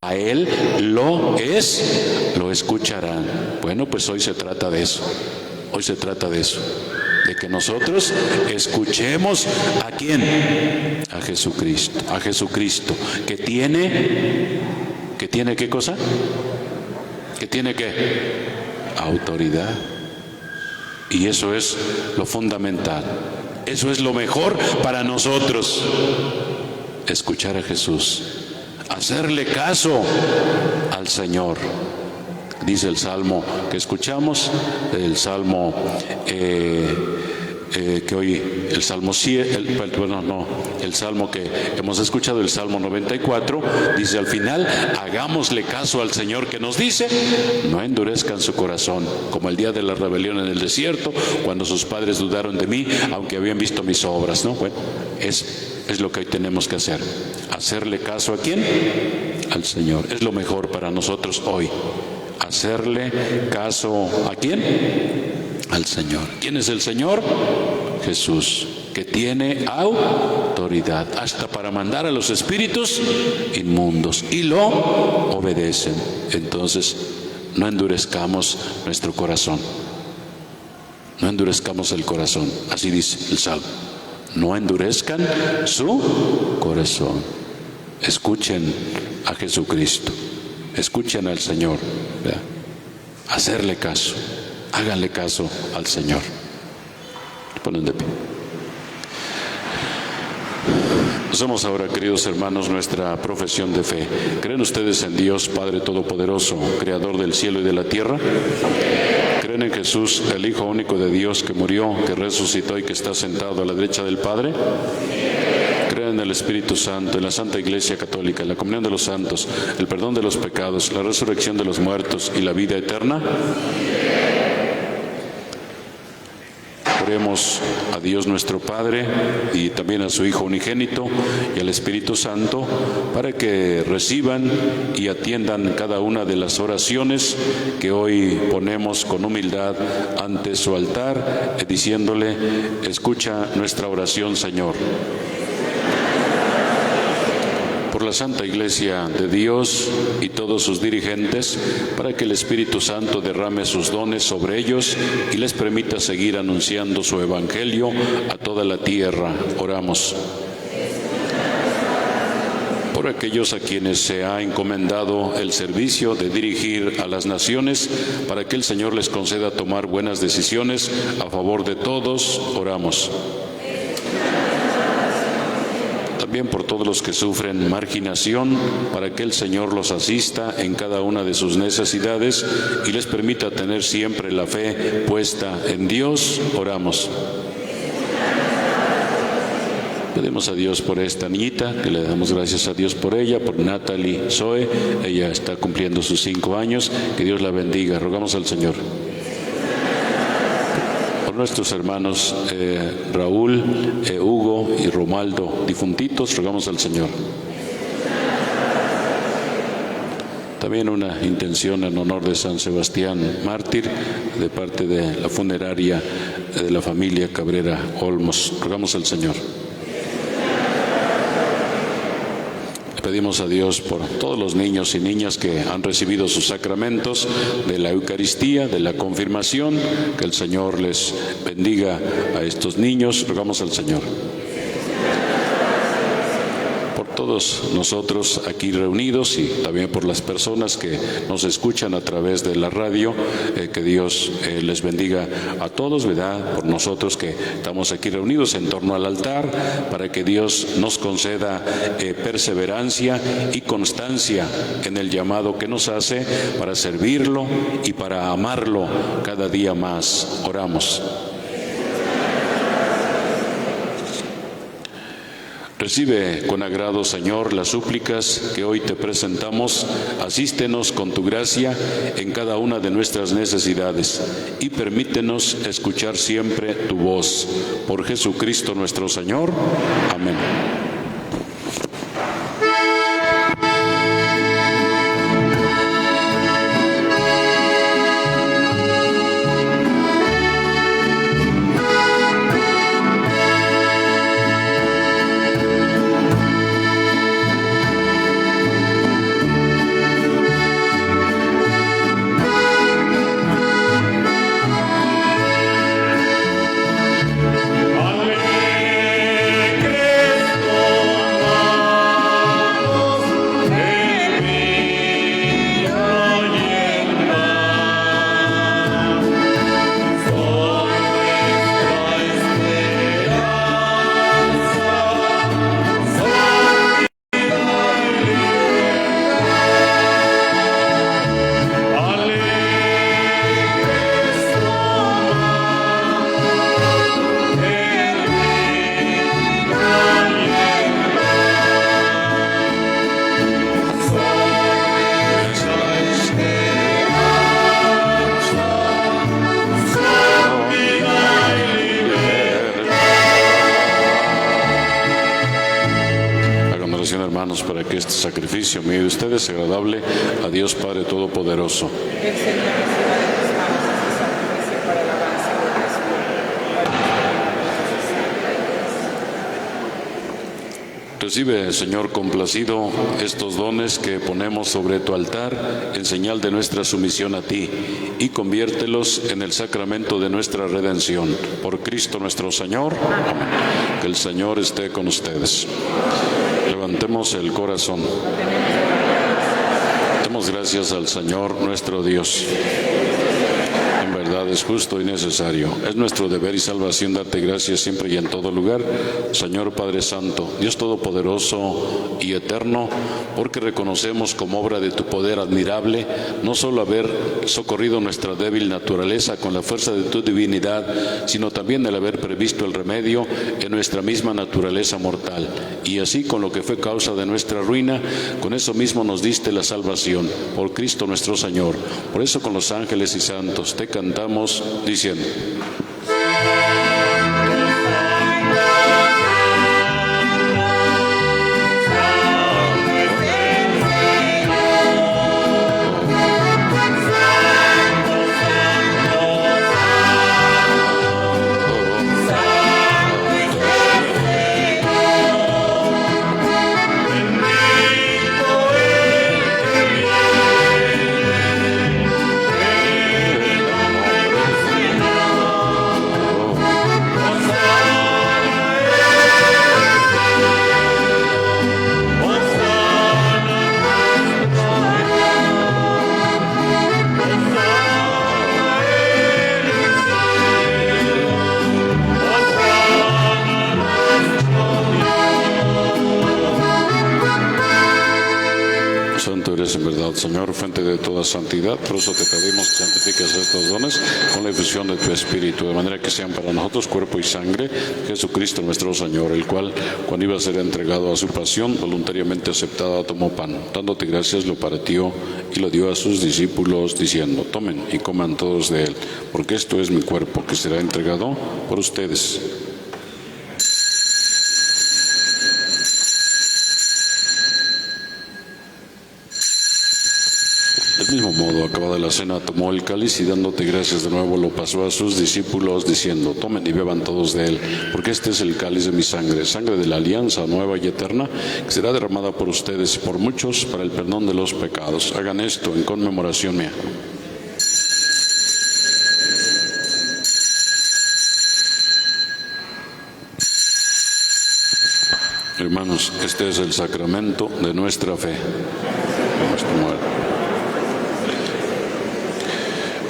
a él lo escucharán. Bueno, pues hoy se trata de eso. Hoy se trata de eso, de que nosotros escuchemos ¿a quién? A Jesucristo, que tiene ¿qué cosa? Que tiene ¿qué? Autoridad. Y eso es lo fundamental, eso es lo mejor para nosotros, escuchar a Jesús, hacerle caso al Señor. Dice el Salmo que escuchamos, el Salmo que hoy, el Salmo 100, el Salmo que hemos escuchado, el Salmo 94, dice al final, hagámosle caso al Señor que nos dice, no endurezcan su corazón, como el día de la rebelión en el desierto, cuando sus padres dudaron de mí, aunque habían visto mis obras, ¿no? Bueno, es lo que hoy tenemos que hacer, hacerle caso ¿a quién? Al Señor. Es lo mejor para nosotros hoy. Hacerle caso ¿a quién? Al Señor. ¿Quién es el Señor? Jesús, que tiene autoridad hasta para mandar a los espíritus inmundos y lo obedecen. Entonces, no endurezcamos nuestro corazón. No endurezcamos el corazón. Así dice el Salmo. No endurezcan su corazón. Escuchen a Jesucristo. Escuchen al Señor, ¿verdad? Hacerle caso, háganle caso al Señor. Ponen de pie. Hacemos ahora, queridos hermanos, nuestra profesión de fe. ¿Creen ustedes en Dios, Padre Todopoderoso, Creador del cielo y de la tierra? ¿Creen en Jesús, el Hijo único de Dios, que murió, que resucitó y que está sentado a la derecha del Padre? ¿Creen en el Espíritu Santo, en la Santa Iglesia Católica, en la comunión de los santos, el perdón de los pecados, la resurrección de los muertos y la vida eterna? Oremos a Dios nuestro Padre y también a su Hijo unigénito y al Espíritu Santo para que reciban y atiendan cada una de las oraciones que hoy ponemos con humildad ante su altar, diciéndole, escucha nuestra oración, Señor. Por la Santa Iglesia de Dios y todos sus dirigentes, para que el Espíritu Santo derrame sus dones sobre ellos y les permita seguir anunciando su Evangelio a toda la tierra. Oramos. Por aquellos a quienes se ha encomendado el servicio de dirigir a las naciones, para que el Señor les conceda tomar buenas decisiones a favor de todos, oramos. También por todos los que sufren marginación, para que el Señor los asista en cada una de sus necesidades y les permita tener siempre la fe puesta en Dios, oramos. Pedimos a Dios por esta niñita, que le damos gracias a Dios por ella, por Natalie Zoe. Ella está cumpliendo sus 5 años, que Dios la bendiga. Rogamos al Señor. Por nuestros hermanos Raúl, Hugo y Romaldo difuntitos, rogamos al Señor. También una intención en honor de San Sebastián mártir de parte de la funeraria de la familia Cabrera Olmos. Rogamos al Señor. Pedimos a Dios por todos los niños y niñas que han recibido sus sacramentos de la Eucaristía, de la confirmación, que el Señor les bendiga a estos niños. Rogamos al Señor. Por todos nosotros aquí reunidos y también por las personas que nos escuchan a través de la radio, que Dios les bendiga a todos, ¿verdad? Por nosotros que estamos aquí reunidos en torno al altar, para que Dios nos conceda perseverancia y constancia en el llamado que nos hace para servirlo y para amarlo cada día más. Oramos. Recibe con agrado, Señor, las súplicas que hoy te presentamos. Asístenos con tu gracia en cada una de nuestras necesidades y permítenos escuchar siempre tu voz. Por Jesucristo nuestro Señor. Amén. Para que este sacrificio mío de ustedes sea agradable a Dios Padre Todopoderoso. El Señor reciba de tus manos este sacrificio para alabanza y gloria de su nombre. Recibe, Señor, complacido estos dones que ponemos sobre tu altar en señal de nuestra sumisión a ti y conviértelos en el sacramento de nuestra redención. Por Cristo nuestro Señor. Amén. Que el Señor esté con ustedes. Levantemos el corazón. Demos gracias al Señor nuestro Dios. En verdad es justo y necesario. Es nuestro deber y salvación darte gracias siempre y en todo lugar, Señor Padre Santo, Dios Todopoderoso y Eterno, porque reconocemos como obra de tu poder admirable no solo haber socorrido nuestra débil naturaleza con la fuerza de tu divinidad, sino también el haber previsto el remedio en nuestra misma naturaleza mortal. Y así, con lo que fue causa de nuestra ruina, con eso mismo nos diste la salvación, por Cristo nuestro Señor. Por eso con los ángeles y santos te cantamos diciendo: en verdad, Señor, fuente de toda santidad. Por eso te pedimos que santifiques estos dones con la efusión de tu Espíritu, de manera que sean para nosotros cuerpo y sangre de Jesucristo nuestro Señor, el cual, cuando iba a ser entregado a su pasión, voluntariamente aceptada, tomó pan, dándote gracias, lo partió y lo dio a sus discípulos, diciendo: tomen y coman todos de él, porque esto es mi cuerpo, que será entregado por ustedes. mismo modo, acabada la cena, tomó el cáliz y dándote gracias de nuevo lo pasó a sus discípulos diciendo: tomen y beban todos de él, porque este es el cáliz de mi sangre, sangre de la alianza nueva y eterna, que será derramada por ustedes y por muchos para el perdón de los pecados. Hagan esto en conmemoración mía. Hermanos, este es el sacramento de nuestra fe. Nuestra muerte.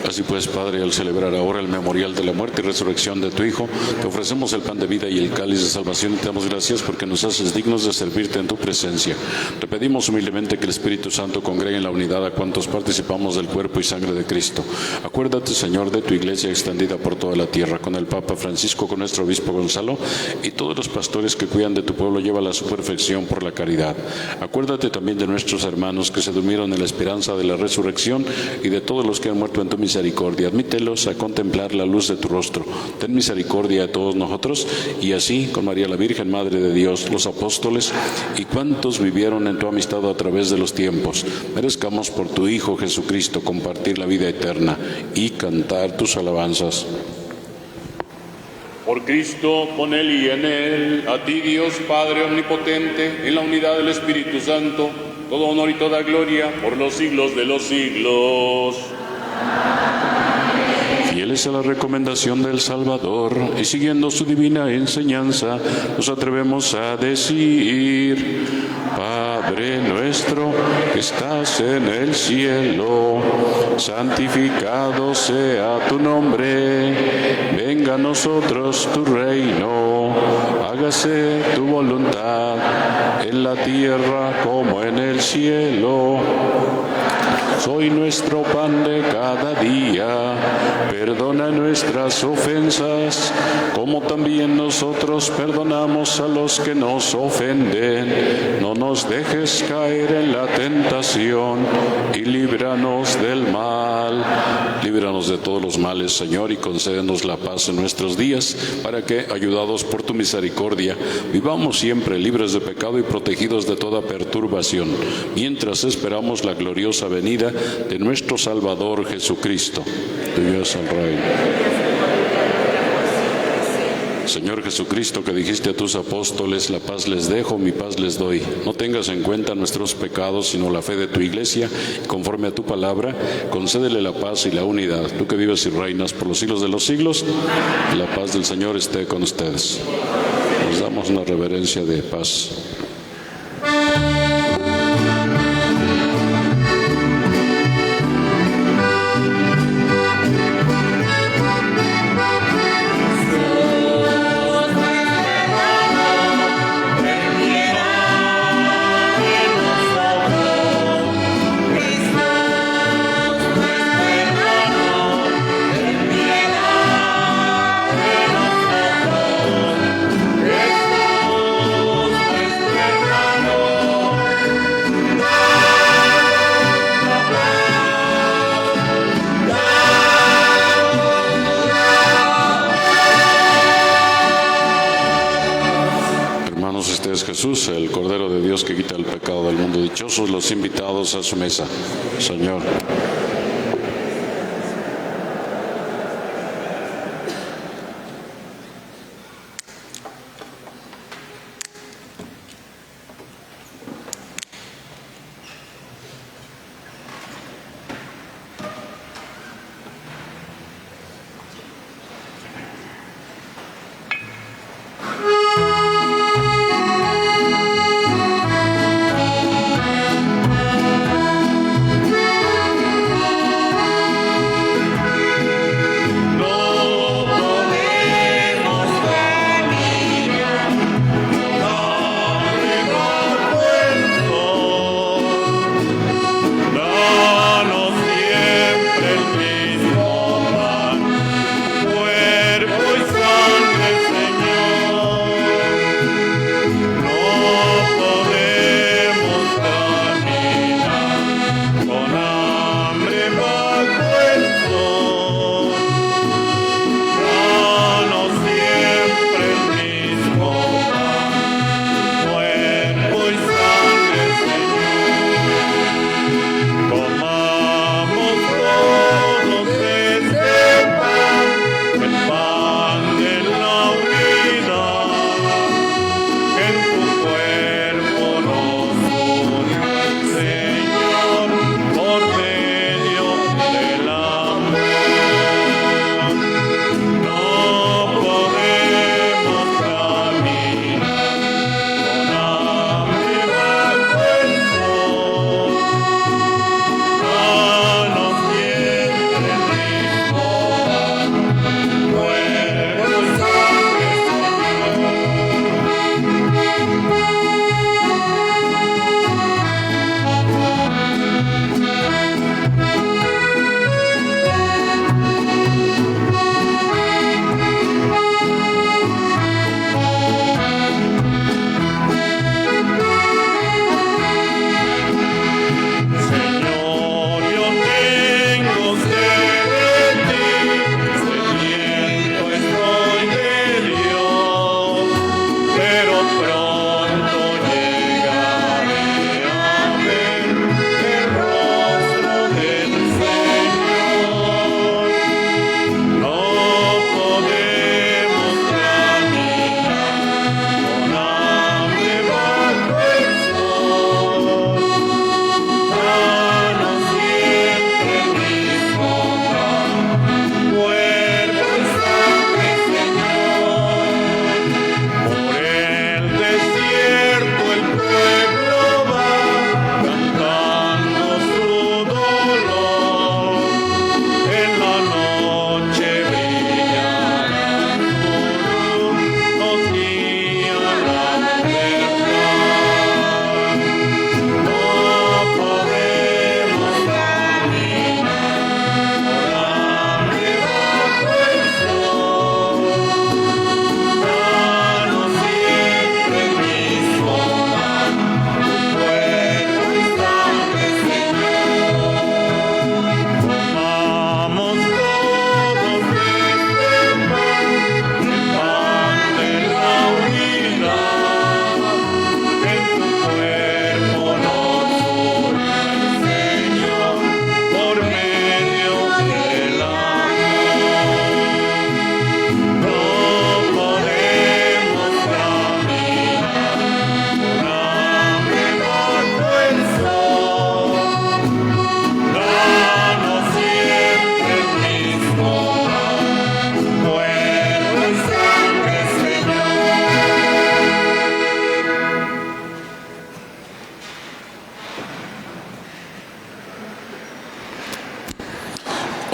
Así pues, Padre, al celebrar ahora el memorial de la muerte y resurrección de tu Hijo, te ofrecemos el pan de vida y el cáliz de salvación y te damos gracias porque nos haces dignos de servirte en tu presencia. Te pedimos humildemente que el Espíritu Santo congregue en la unidad a cuantos participamos del cuerpo y sangre de Cristo. Acuérdate, Señor, de tu iglesia extendida por toda la tierra, con el Papa Francisco, con nuestro obispo Gonzalo y todos los pastores que cuidan de tu pueblo, llévala a su perfección por la caridad. Acuérdate también de nuestros hermanos que se durmieron en la esperanza de la resurrección y de todos los que han muerto en tu misericordia. Admítelos a contemplar la luz de tu rostro. Ten misericordia de todos nosotros y así, con María la Virgen, Madre de Dios, los apóstoles y cuantos vivieron en tu amistad a través de los tiempos, merezcamos por tu Hijo Jesucristo compartir la vida eterna y cantar tus alabanzas. Por Cristo, con Él y en Él, a ti Dios Padre Omnipotente, en la unidad del Espíritu Santo, todo honor y toda gloria por los siglos de los siglos. Fieles a la recomendación del Salvador y siguiendo su divina enseñanza, nos atrevemos a decir: Padre nuestro que estás en el cielo, santificado sea tu nombre, venga a nosotros tu reino, hágase tu voluntad en la tierra como en el cielo. Hoy nuestro pan de cada día, perdona nuestras ofensas, como también nosotros perdonamos a los que nos ofenden. No nos dejes caer en la tentación y líbranos del mal. Líbranos de todos los males, Señor, y concédenos la paz en nuestros días, para que, ayudados por tu misericordia, vivamos siempre libres de pecado y protegidos de toda perturbación, mientras esperamos la gloriosa venida de nuestro Salvador Jesucristo. Tuyo es el reino. Señor Jesucristo, que dijiste a tus apóstoles: la paz les dejo, mi paz les doy. No tengas en cuenta nuestros pecados, sino la fe de tu iglesia. Conforme a tu palabra, concédele la paz y la unidad. Tú que vives y reinas por los siglos de los siglos, la paz del Señor esté con ustedes. Nos damos una reverencia de paz. Jesús, el Cordero de Dios que quita el pecado del mundo. Dichosos los invitados a su mesa. Señor.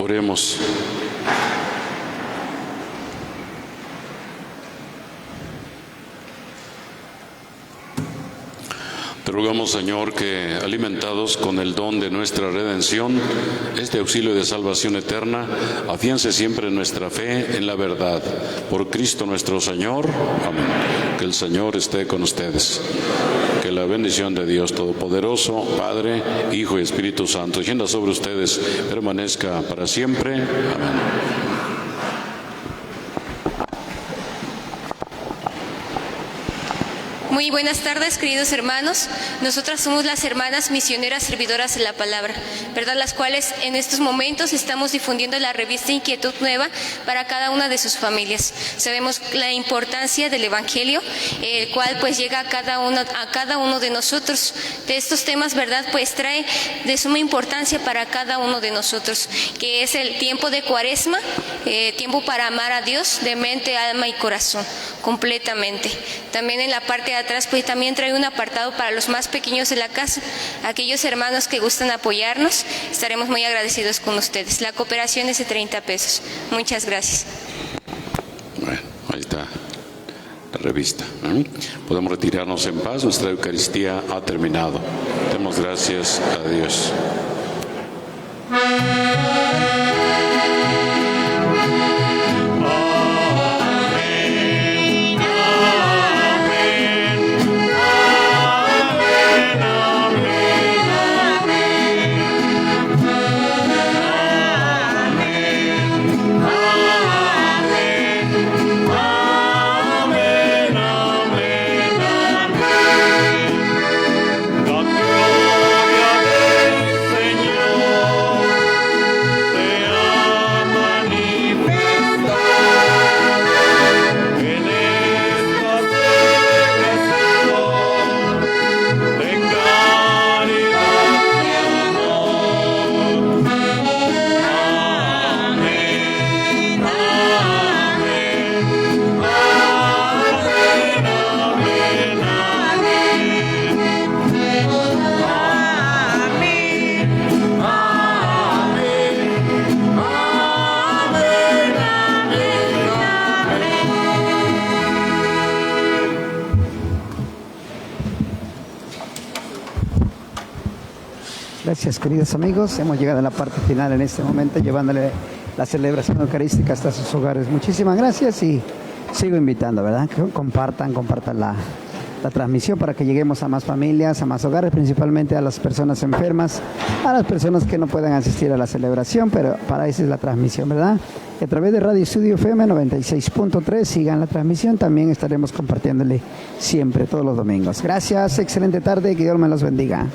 Oremos. Te rogamos, Señor, que alimentados con el don de nuestra redención, este auxilio de salvación eterna, afiance siempre nuestra fe en la verdad. Por Cristo nuestro Señor. Amén. Que el Señor esté con ustedes. Que la bendición de Dios Todopoderoso, Padre, Hijo y Espíritu Santo, descienda sobre ustedes, permanezca para siempre. Amén. Muy buenas tardes, queridos hermanos. Nosotras somos las hermanas misioneras servidoras de la palabra, ¿verdad? Las cuales en estos momentos estamos difundiendo la revista Inquietud Nueva para cada una de sus familias. Sabemos la importancia del Evangelio, el cual pues llega a cada uno de nosotros. De estos temas, ¿verdad? Pues trae de suma importancia para cada uno de nosotros, que es el tiempo de Cuaresma, tiempo para amar a Dios de mente, alma y corazón, completamente. También en la parte de atrás pues también trae un apartado para los más pequeños de la casa, aquellos hermanos que gustan apoyarnos, estaremos muy agradecidos con ustedes. La cooperación es de 30 pesos. Muchas gracias. Bueno, ahí está la revista. Podemos retirarnos en paz, nuestra Eucaristía ha terminado. Demos gracias a Dios. Gracias, queridos amigos. Hemos llegado a la parte final en este momento, llevándole la celebración eucarística hasta sus hogares. Muchísimas gracias y sigo invitando, ¿verdad? Que compartan la transmisión para que lleguemos a más familias, a más hogares, principalmente a las personas enfermas, a las personas que no puedan asistir a la celebración, pero para eso es la transmisión, ¿verdad? Y a través de Radio Estudio FM 96.3 sigan la transmisión, también estaremos compartiéndole siempre, todos los domingos. Gracias, excelente tarde, que Dios me los bendiga.